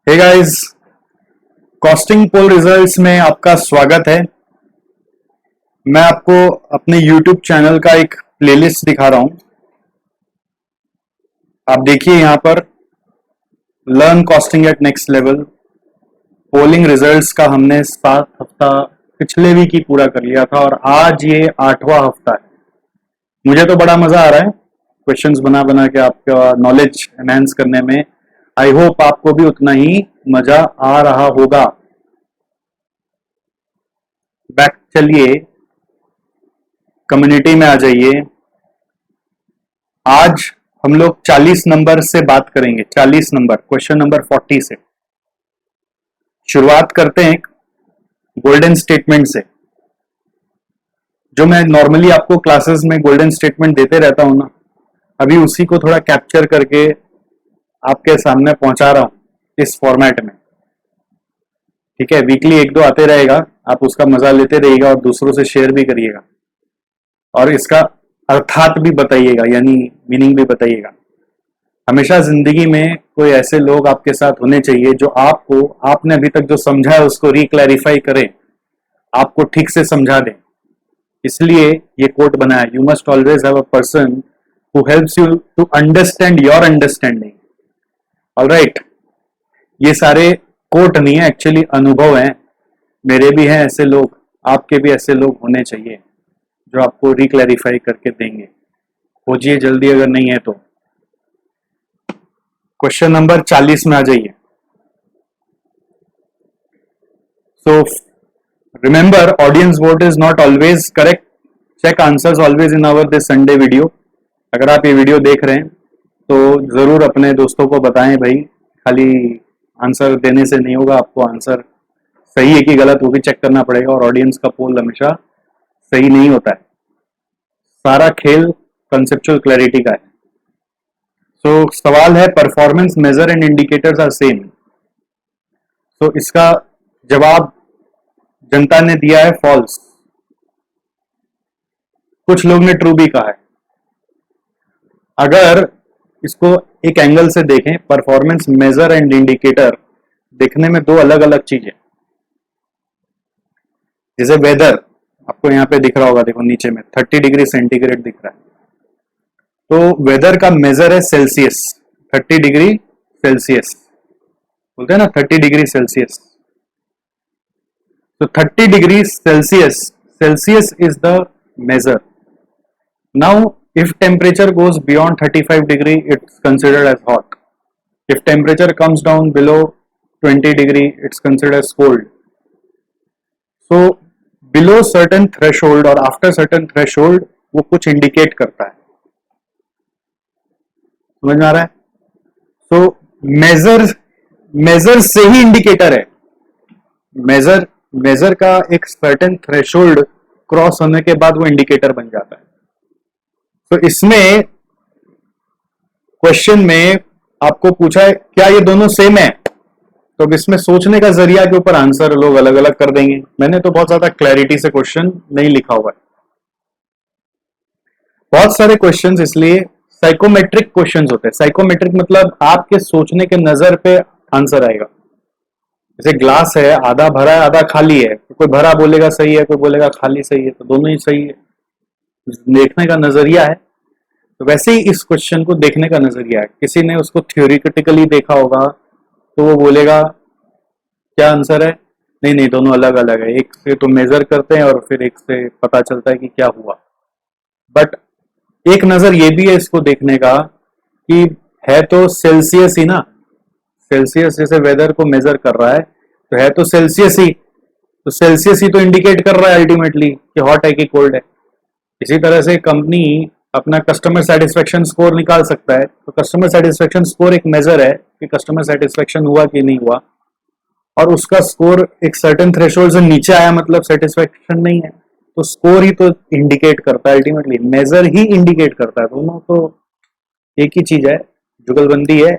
Hey guys, costing पोल results में आपका स्वागत है। मैं आपको अपने YouTube चैनल का एक प्लेलिस्ट दिखा रहा हूं। आप देखिए यहाँ पर learn costing at next level polling results का हमने 7 हफ्ता पिछले वीक ही पूरा कर लिया था और आज ये 8वां हफ्ता है। मुझे तो बड़ा मजा आ रहा है क्वेश्चंस बना बना के आपका नॉलेज एनहांस करने में। आई होप आपको भी उतना ही मजा आ रहा होगा। बैक चलिए, कम्युनिटी में आ जाइए। आज हम लोग 40 नंबर से बात करेंगे। 40 नंबर, क्वेश्चन नंबर 40 से शुरुआत करते हैं गोल्डन स्टेटमेंट से। जो मैं नॉर्मली आपको क्लासेस में गोल्डन स्टेटमेंट देते रहता हूं ना, अभी उसी को थोड़ा कैप्चर करके आपके सामने पहुंचा रहा हूं इस फॉर्मेट में। ठीक है, वीकली 1-2 आते रहेगा, आप उसका मजा लेते रहिएगा और दूसरों से शेयर भी करिएगा और इसका अर्थात भी बताइएगा, यानी मीनिंग भी बताइएगा। हमेशा जिंदगी में कोई ऐसे लोग आपके साथ होने चाहिए जो आपको, आपने अभी तक जो समझा है उसको रिक्लैरिफाई करें, आपको ठीक से समझा दें। इसलिए ये कोट बनाया, you must always have a person who helps you to understand your understanding. Alright, ये सारे कोट नहीं है, एक्चुअली अनुभव है। मेरे भी हैं ऐसे लोग, आपके भी ऐसे लोग होने चाहिए जो आपको रिक्लैरिफाई करके देंगे। खोजिए जल्दी अगर नहीं है तो। क्वेश्चन नंबर 40 में आ जाइए। So remember, audience vote is not always correct. Check answers always in our this Sunday video. अगर आप ये वीडियो देख रहे हैं तो जरूर अपने दोस्तों को बताएं भाई, खाली आंसर देने से नहीं होगा, आपको आंसर सही है कि गलत वो भी चेक करना पड़ेगा। और ऑडियंस का पोल हमेशा सही नहीं होता है। सारा खेल कंसेप्चुअल क्लैरिटी का है। सो सवाल है, performance measure and indicators are same. तो इसका जवाब जनता ने दिया है फॉल्स। कुछ लोग ने ट्रू भी कहा है। अगर इसको एक एंगल से देखें, परफॉर्मेंस मेजर एंड इंडिकेटर देखने में दो अलग अलग चीजें। जैसे वेदर आपको यहाँ पे दिख रहा होगा, देखो नीचे में 30 डिग्री सेंटीग्रेड दिख रहा है, तो वेदर का मेजर है सेल्सियस। 30 डिग्री सेल्सियस बोलते हैं ना, 30 डिग्री सेल्सियस। तो 30 degree celsius, celsius is the measure. Now if temperature goes beyond 35 degree, it's considered as hot. If temperature comes down below 20 degree, it's considered as cold. So below certain threshold और after certain threshold वो कुछ indicate करता है। समझ में आ रहा है? So measure से ही indicator है। measure का एक certain threshold क्रॉस होने के बाद वो इंडिकेटर बन जाता है। तो इसमें क्वेश्चन में आपको पूछा है क्या ये दोनों सेम है, तो अब इसमें सोचने का जरिया के ऊपर आंसर लोग अलग अलग कर देंगे। मैंने तो बहुत ज्यादा क्लैरिटी से क्वेश्चन नहीं लिखा हुआ है। बहुत सारे क्वेश्चंस इसलिए साइकोमेट्रिक क्वेश्चंस होते हैं। साइकोमेट्रिक मतलब आपके सोचने के नजर पे आंसर आएगा। जैसे ग्लास है, आधा भरा है आधा खाली है, तो कोई भरा बोलेगा सही है, कोई बोलेगा खाली सही है, तो दोनों ही सही है। देखने का नजरिया है। तो वैसे ही इस क्वेश्चन को देखने का नजरिया है। किसी ने उसको थ्योरेटिकली देखा होगा तो वो बोलेगा क्या आंसर है, नहीं नहीं दोनों अलग अलग है, एक से तो मेजर करते हैं और फिर एक से पता चलता है कि क्या हुआ। बट एक नजर ये भी है इसको देखने का कि है तो सेल्सियस ही ना, सेल्सियस जैसे वेदर को मेजर कर रहा है तो है तो सेल्सियस ही, तो सेल्सियस ही तो इंडिकेट कर रहा है अल्टीमेटली कि हॉट है कि कोल्ड है। इसी तरह से कंपनी अपना कस्टमर सेटिस्फेक्शन स्कोर निकाल सकता है, तो कस्टमर सेटिस्फेक्शन स्कोर एक मेजर है कि कस्टमर सेटिस्फेक्शन हुआ कि नहीं हुआ, और उसका स्कोर एक सर्टेन थ्रेशोल्ड से नीचे आया मतलब सेटिस्फेक्शन नहीं है, तो स्कोर ही तो इंडिकेट करता है अल्टीमेटली, मेजर ही इंडिकेट करता है। दोनों तो एक ही चीज है, जुगलबंदी है।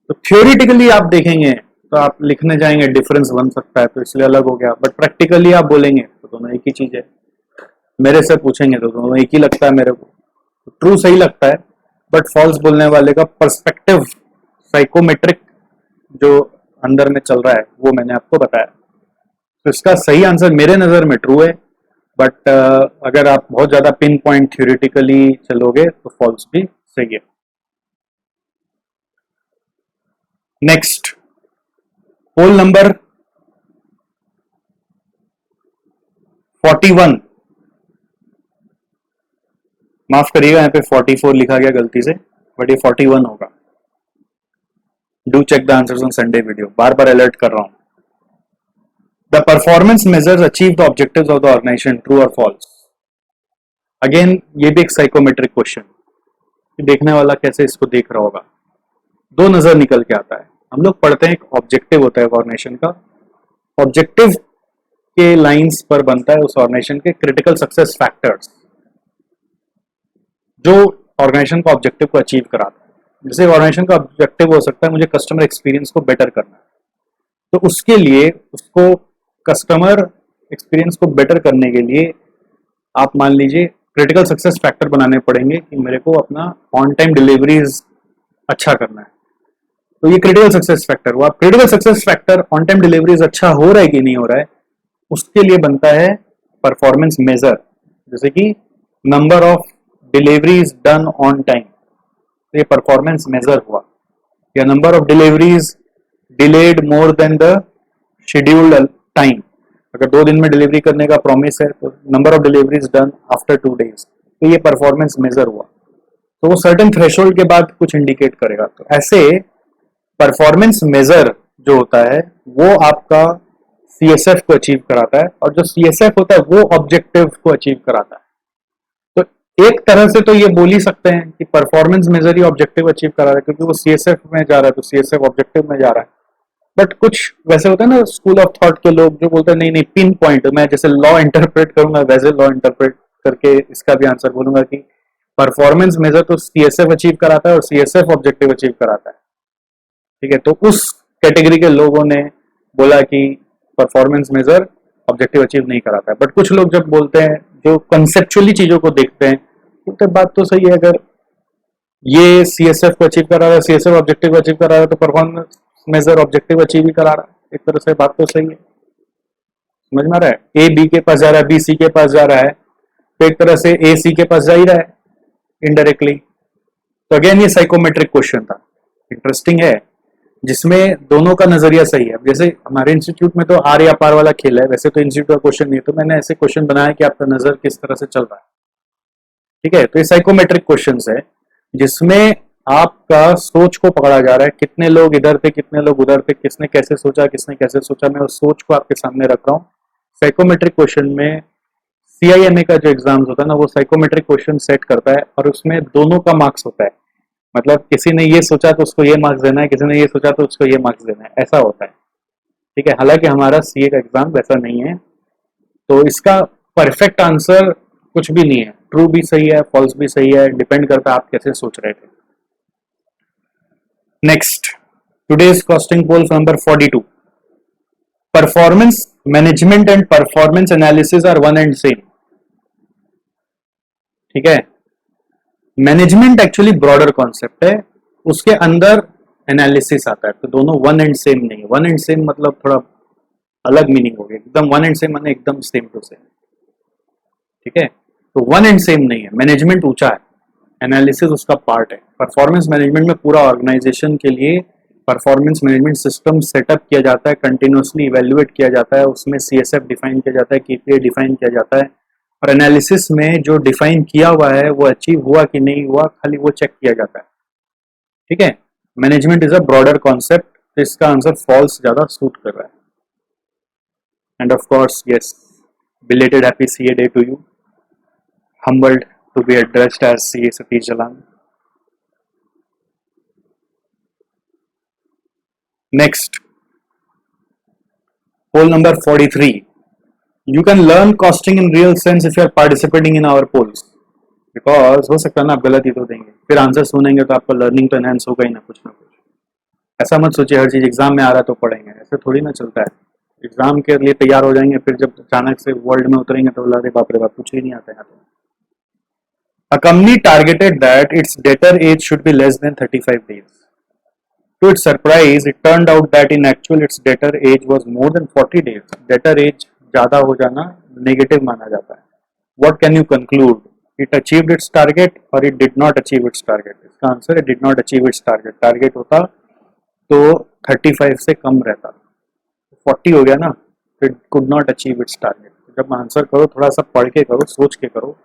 तो थ्योरेटिकली आप देखेंगे तो आप लिखने जाएंगे डिफरेंस बन सकता है तो इसलिए अलग हो गया, बट प्रैक्टिकली आप बोलेंगे तो दोनों एक ही चीज है। मेरे से पूछेंगे तो दोनों एक ही लगता है मेरे को, ट्रू सही लगता है, बट फॉल्स बोलने वाले का पर्सपेक्टिव साइकोमेट्रिक जो अंदर में चल रहा है वो मैंने आपको बताया। तो इसका सही आंसर मेरे नज़र में ट्रू है, बट अगर आप बहुत ज़्यादा पिन पॉइंट थ्योरेटिकली चलोगे तो फॉल्स भी सही है। नेक्स्ट, पोल नंबर 41, माफ करिएगा यहाँ पे 44 लिखा गया गलती से, बट ये 41 होगा। Do check the answers on Sunday video, बार बार अलर्ट कर रहा हूं। The performance measures achieve the objectives of the organization, true और फॉल्स। अगेन ये भी एक साइकोमेट्रिक क्वेश्चन, देखने वाला कैसे इसको देख रहा होगा। दो नजर निकल के आता है। हम लोग पढ़ते हैं एक ऑब्जेक्टिव होता है ऑर्गेनाइजेशन का, ऑब्जेक्टिव के लाइंस पर बनता है उस ऑर्गेनाइजेशन के क्रिटिकल सक्सेस फैक्टर्स जो ऑर्गेनाइजेशन का ऑब्जेक्टिव को अचीव कराता है। जैसे ऑर्गेनाइजेशन का ऑब्जेक्टिव हो सकता है मुझे कस्टमर एक्सपीरियंस को बेटर करना है, तो उसके लिए उसको कस्टमर एक्सपीरियंस को बेटर करने के लिए आप मान लीजिए क्रिटिकल सक्सेस फैक्टर बनाने पड़ेंगे कि मेरे को अपना ऑन टाइम डिलीवरीज अच्छा करना है। तो ये क्रिटिकल सक्सेस फैक्टर हुआ। Critical success factor on time deliveries अच्छा हो रहा है कि नहीं हो रहा है, उसके लिए बनता है परफॉर्मेंस मेजर, जैसे कि number of deliveries done on time, ये परफॉर्मेंस मेजर हुआ। या number of deliveries delayed more than the scheduled time, अगर 2 दिन में डिलीवरी करने का प्रॉमिस है तो number of deliveries done after 2 days, तो ये परफॉर्मेंस मेजर हुआ। तो वो सर्टेन थ्रेशोल्ड के बाद कुछ इंडिकेट करेगा। तो ऐसे परफॉर्मेंस मेजर जो होता है वो आपका सीएसएफ को अचीव कराता है, और जो सीएसएफ होता है वो ऑब्जेक्टिव को अचीव कराता है। तो एक तरह से तो ये बोल ही सकते हैं कि परफॉर्मेंस मेजर ही ऑब्जेक्टिव अचीव करा रहा है, क्योंकि वो सीएसएफ में जा रहा है तो सीएसएफ ऑब्जेक्टिव में जा रहा है। बट कुछ वैसे होता है ना स्कूल ऑफ थॉट के लोग जो बोलते हैं नहीं नहीं पिन पॉइंट, मैं जैसे लॉ इंटरप्रेट करूंगा वैसे लॉ इंटरप्रेट करके इसका भी आंसर बोलूंगा कि परफॉर्मेंस मेजर तो सीएसएफ अचीव कराता है और सीएसएफ ऑब्जेक्टिव अचीव कराता है। ठीक है, तो उस कैटेगरी के लोगों ने बोला कि परफॉर्मेंस मेजर ऑब्जेक्टिव अचीव नहीं कराता है। बट कुछ लोग जब बोलते हैं जो कंसेप्चुअली चीजों को देखते हैं, तो बात तो सही है, अगर ये सीएसएफ को अचीव करा रहा है, सीएसएफ ऑब्जेक्टिव को अचीव करा रहा है, तो परफॉर्मेंस मेजर ऑब्जेक्टिव अचीव ही करा रहा है। एक तरह से बात तो सही है, समझ में आ रहा है। ए बी के पास जा रहा है, बी सी के पास जा रहा है, तो एक तरह से ए सी के पास जा ही रहा है इनडायरेक्टली। तो अगेन ये साइकोमेट्रिक क्वेश्चन था, इंटरेस्टिंग है, जिसमें दोनों का नजरिया सही है। जैसे हमारे इंस्टीट्यूट में तो आर या पार वाला खेल है, वैसे तो इंस्टीट्यूट का क्वेश्चन नहीं है, तो मैंने ऐसे क्वेश्चन बनाया कि आपका नजर किस तरह से चल रहा है। ठीक है, तो ये साइकोमेट्रिक क्वेश्चंस है जिसमें आपका सोच को पकड़ा जा रहा है, कितने लोग इधर थे कितने लोग उधर थे, किसने कैसे सोचा, मैं उस सोच को आपके सामने रख रहा हूँ। साइकोमेट्रिक क्वेश्चन में सीआईएमए का जो एग्जाम्स होता है ना, वो साइकोमेट्रिक क्वेश्चन सेट करता है और उसमें दोनों का मार्क्स होता है। मतलब किसी ने ये सोचा तो उसको ये मार्क्स देना है, किसी ने ये सोचा तो उसको ये मार्क्स देना है, ऐसा होता है। ठीक है, हालांकि हमारा सीए का एग्जाम वैसा नहीं है, तो इसका परफेक्ट आंसर कुछ भी नहीं है, ट्रू भी सही है फॉल्स भी सही है, डिपेंड करता है आप कैसे सोच रहे थे। Next, today's costing poll number 42, performance management and performance analysis are one and same. ठीक है, मैनेजमेंट एक्चुअली ब्रॉडर कॉन्सेप्ट है, उसके अंदर एनालिसिस आता है, तो दोनों वन एंड सेम नहीं है। वन एंड सेम मतलब थोड़ा अलग मीनिंग हो गया, एकदम वन एंड सेम माने एकदम सेम टू सेम। ठीक है, तो वन एंड सेम नहीं है, मैनेजमेंट ऊंचा है, एनालिसिस उसका पार्ट है। परफॉर्मेंस मैनेजमेंट में पूरा ऑर्गेनाइजेशन के लिए परफॉर्मेंस मैनेजमेंट सिस्टम सेटअप किया जाता है, कंटिन्यूसली इवेल्युएट किया जाता है, उसमें सीएसएफ डिफाइन किया जाता है, केपीआई डिफाइन किया जाता है, और एनालिसिस में जो डिफाइन किया हुआ है वो अचीव हुआ कि नहीं हुआ, खाली वो चेक किया जाता है। ठीक है, management is a broader concept, तो इसका आंसर फॉल्स ज्यादा सूट कर रहा है। And of course yes, belated happy CA day to you, humbled to be addressed as CA Satish Jalan. Next, poll number 43. You can learn costing in real sense if you are participating in our polls. Because हो सकता है ना आप गलत ही तो देंगे, फिर answer सुनेंगे तो आपका लर्निंग तो एनहांस होगा ही ना कुछ। ऐसा मत सोचिए हर चीज एग्जाम में आ रहा है तो पढ़ेंगे, ऐसे थोड़ी ना चलता है। एग्जाम के लिए तैयार हो जाएंगे, फिर जब अचानक से वर्ल्ड में उतरेंगे तो बोला बाप रे बाप कुछ ही नहीं आता है। A company targeted that its debtor age should be less than 35 days. To its surprise, it turned out that in actual its debtor age was more than 40 days. Debtor age ज़्यादा हो जाना नेगेटिव माना जाता है. What can you conclude? It achieved its target or it did not achieve its target? इसका answer it did not achieve its target. Target होता तो 35 से कम रहता, 40 हो गया ना, it could not achieve its target. जब आंसर करो थोड़ा सा पढ़ के करो, सोच के करो,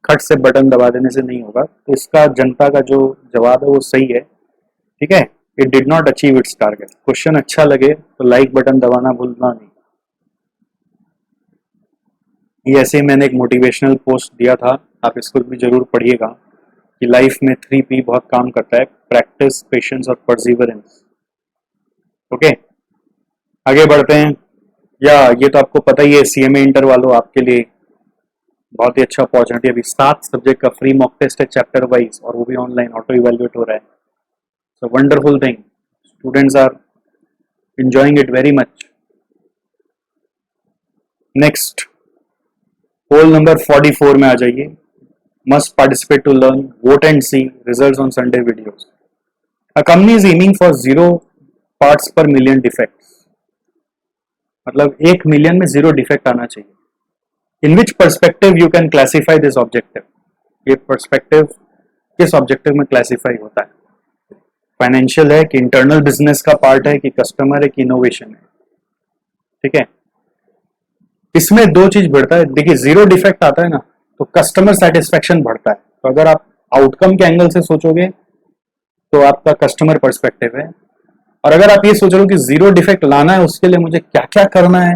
खट से बटन दबा देने से नहीं होगा. तो इसका जनता का जो जवाब है वो सही है. ठीक है, it did not achieve it's target. Question अच्छा लगे तो लाइक बटन दबाना भूलना नहीं. ये ऐसे ही मैंने एक मोटिवेशनल पोस्ट दिया था, आप इसको भी जरूर पढ़िएगा कि लाइफ में 3P बहुत काम करता है, प्रैक्टिस, पेशेंस और परसिवरेंस. ओके, आगे बढ़ते हैं. या ये तो आपको पता ही है, CMA इंटर वालों आपके लिए बहुत ही अच्छा अपॉर्चुनिटी. अभी 7 सब्जेक्ट का फ्री मॉक टेस्ट है चैप्टर वाइज, और वो भी ऑनलाइन ऑटो इवेल्युएट हो रहा है. So wonderful thing, students are enjoying it very much. Next, poll number 44 में आ जाइए. Must participate to learn, vote and see results on Sunday videos. A company is aiming for 0 parts per million defects. मतलब 1 million में 0 defect आना चाहिए. In which perspective you can classify this objective. ये perspective किस objective में classify होता है? Financial है कि इंटरनल बिजनेस का पार्ट है कि कस्टमर है कि इनोवेशन है? ठीक है, इसमें 2 चीज बढ़ता है. देखिए 0 डिफेक्ट आता है ना तो कस्टमर सेटिस्फेक्शन बढ़ता है. तो अगर आप आउटकम के एंगल से सोचोगे तो आपका कस्टमर पर्सपेक्टिव है, और अगर आप ये सोच रहे हो कि 0 डिफेक्ट लाना है उसके लिए मुझे क्या क्या करना है,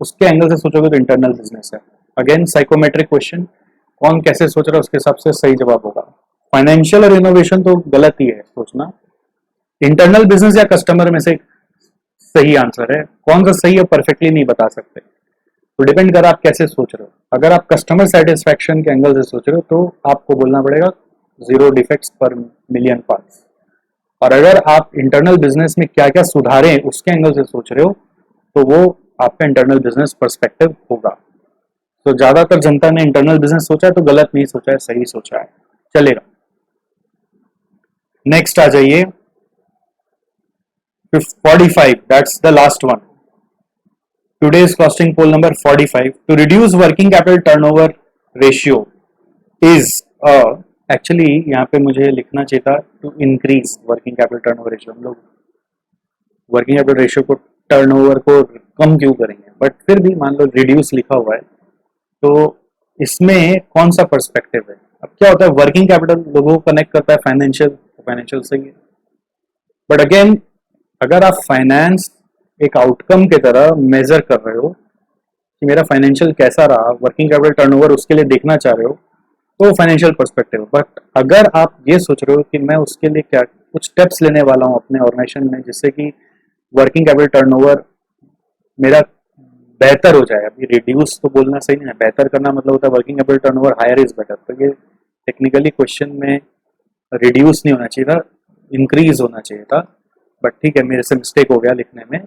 उसके एंगल से सोचोगे तो इंटरनल बिजनेस है. अगेन साइकोमेट्रिक क्वेश्चन, कौन कैसे सोच रहा है उसके हिसाब से सही जवाब होगा. फाइनेंशियल और इनोवेशन तो गलत ही है सोचना. इंटरनल बिजनेस या कस्टमर में से सही आंसर है. कौन सा सही है परफेक्टली नहीं बता सकते, तो डिपेंड कर आप कैसे सोच रहे हो. अगर आप कस्टमर सेटिस्फेक्शन के एंगल से सोच रहे हो तो आपको बोलना पड़ेगा 0 डिफेक्ट्स पर मिलियन पार्ट्स. और अगर आप इंटरनल बिजनेस में क्या क्या सुधारें उसके एंगल से सोच रहे हो तो वो आपका इंटरनल बिजनेस पर्सपेक्टिव होगा. तो ज्यादातर जनता ने इंटरनल बिजनेस सोचा है तो गलत नहीं सोचा है, सही सोचा है. चलेगा. नेक्स्ट आ जाइए 45, that's the last one. Today's costing poll number 45. To reduce working capital turnover ratio is actually यहाँ पे मुझे लिखना चाहिए था to increase working capital turnover ratio. हम लोग वर्किंग कैपिटल रेशियो को, टर्नओवर को कम क्यों करेंगे, बट फिर भी मान लो रिड्यूस लिखा हुआ है तो इसमें कौन सा पर्सपेक्टिव है. अब क्या होता है, वर्किंग कैपिटल लोगों को कनेक्ट करता है फाइनेंशियल सही है, बट अगेन अगर आप फाइनेंस एक आउटकम की तरह मेजर कर रहे हो कि मेरा फाइनेंशियल कैसा रहा, वर्किंग कैपिटल टर्नओवर उसके लिए देखना चाह रहे हो तो फाइनेंशियल पर्सपेक्टिव. बट अगर आप ये सोच रहे हो कि मैं उसके लिए क्या कुछ स्टेप्स लेने वाला हूँ अपने ऑर्गेनाइजेशन में जिससे कि वर्किंग कैपिटल टर्नओवर मेरा बेहतर हो जाए. अभी रिड्यूस तो बोलना सही नहीं है, बेहतर करना मतलब होता है working capital turnover higher is better. तो ये टेक्निकली क्वेश्चन में रिड्यूस नहीं होना चाहिए था, इंक्रीज होना चाहिए था. बट ठीक है, मेरे से मिस्टेक हो गया लिखने में.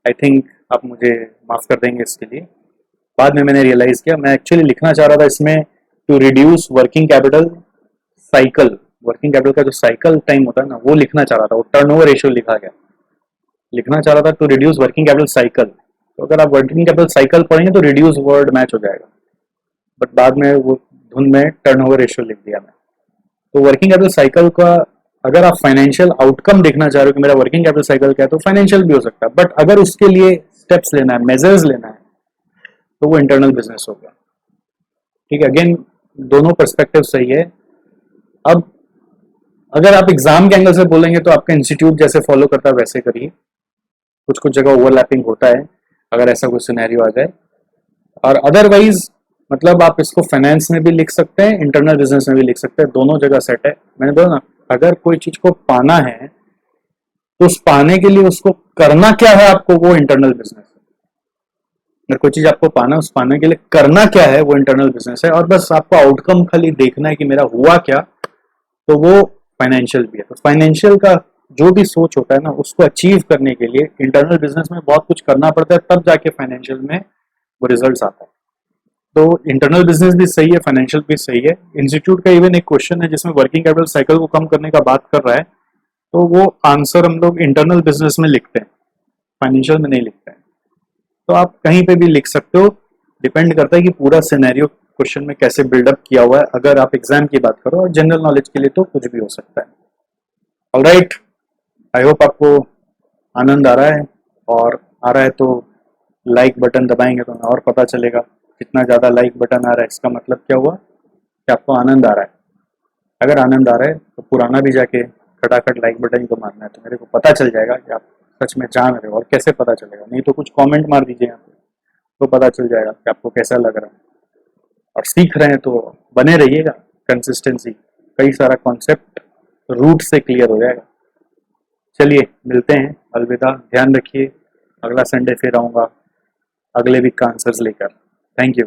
आई थिंक आप मुझे माफ कर देंगे इसके लिए. बाद में मैंने रियलाइज किया मैं एक्चुअली लिखना चाह रहा था इसमें to reduce working capital cycle. Working capital का जो साइकिल टाइम होता है ना वो लिखना चाह रहा था, वो टर्नओवर रेशियो लिखा गया. लिखना चाह रहा था to reduce working capital cycle. तो अगर आप वर्किंग कैपिटल साइकिल पढ़ेंगे तो रिड्यूस वर्ड मैच हो जाएगा, बट बाद में वो धुन में टर्नओवर रेशियो लिख दिया मैं. तो वर्किंग कैपिटल साइकिल का अगर आप फाइनेंशियल आउटकम देखना चाह रहे हो कि मेरा वर्किंग कैपिटल साइकिल क्या है तो फाइनेंशियल भी हो सकता है, बट अगर उसके लिए स्टेप्स लेना है, मेजर्स लेना है तो वो इंटरनल बिजनेस हो गया. ठीक है, अगेन दोनों पर्सपेक्टिव सही है. अब अगर आप एग्जाम के एंगल से बोलेंगे तो आपका इंस्टीट्यूट जैसे फॉलो करता है वैसे करिए. कुछ कुछ जगह ओवरलैपिंग होता है अगर ऐसा कोई सिनेरियो आ जाए, और अदरवाइज मतलब आप इसको फाइनेंस में भी लिख सकते हैं, इंटरनल बिजनेस में भी लिख सकते हैं, दोनों जगह सेट है. मैंने बोला ना, अगर कोई चीज को पाना है तो उस पाने के लिए उसको करना क्या है आपको, वो इंटरनल बिजनेस है. अगर कोई चीज आपको पाना है, उस पाने के लिए करना क्या है वो इंटरनल बिजनेस है. और बस आपको आउटकम खाली देखना है कि मेरा हुआ क्या, तो वो फाइनेंशियल भी है. तो फाइनेंशियल का जो भी सोच होता है ना उसको अचीव करने के लिए इंटरनल बिजनेस में बहुत कुछ करना पड़ता है, तब जाके फाइनेंशियल में वो रिजल्ट आता है. तो इंटरनल बिजनेस भी सही है, फाइनेंशियल भी सही है. इंस्टीट्यूट का इवन एक क्वेश्चन है जिसमें वर्किंग कैपिटल साइकिल को कम करने का बात कर रहा है, तो वो आंसर हम लोग इंटरनल बिजनेस में लिखते हैं, फाइनेंशियल में नहीं लिखते हैं। तो आप कहीं पे भी लिख सकते हो, डिपेंड करता है कि पूरा सिनेरियो क्वेश्चन में कैसे बिल्डअप किया हुआ है। अगर आप एग्जाम की बात करो और जनरल नॉलेज के लिए तो कुछ भी हो सकता है। ऑलराइट, आई होप आपको आनंद आ रहा है, और आ रहा है तो लाइक बटन दबाएंगे तो हमें और पता चलेगा। कितना ज़्यादा लाइक बटन आ रहा है इसका मतलब क्या हुआ कि आपको आनंद आ रहा है। अगर आनंद आ रहा है तो पुराना भी जाके खटाखट लाइक बटन को मारना है, तो मेरे को पता चल जाएगा कि आप सच में जान रहे हो। और कैसे पता चलेगा? नहीं तो कुछ कमेंट मार दीजिए यहाँ पे, तो पता चल जाएगा कि आपको कैसा लग रहा है। और सीख रहे हैं तो बने रहिएगा, कंसिस्टेंसी, कई सारा कॉन्सेप्ट रूट से क्लियर हो जाएगा। चलिए मिलते हैं, अलविदा, ध्यान रखिए। अगला संडे फिर आऊँगा अगले वीक का आंसर्स लेकर। Thank you.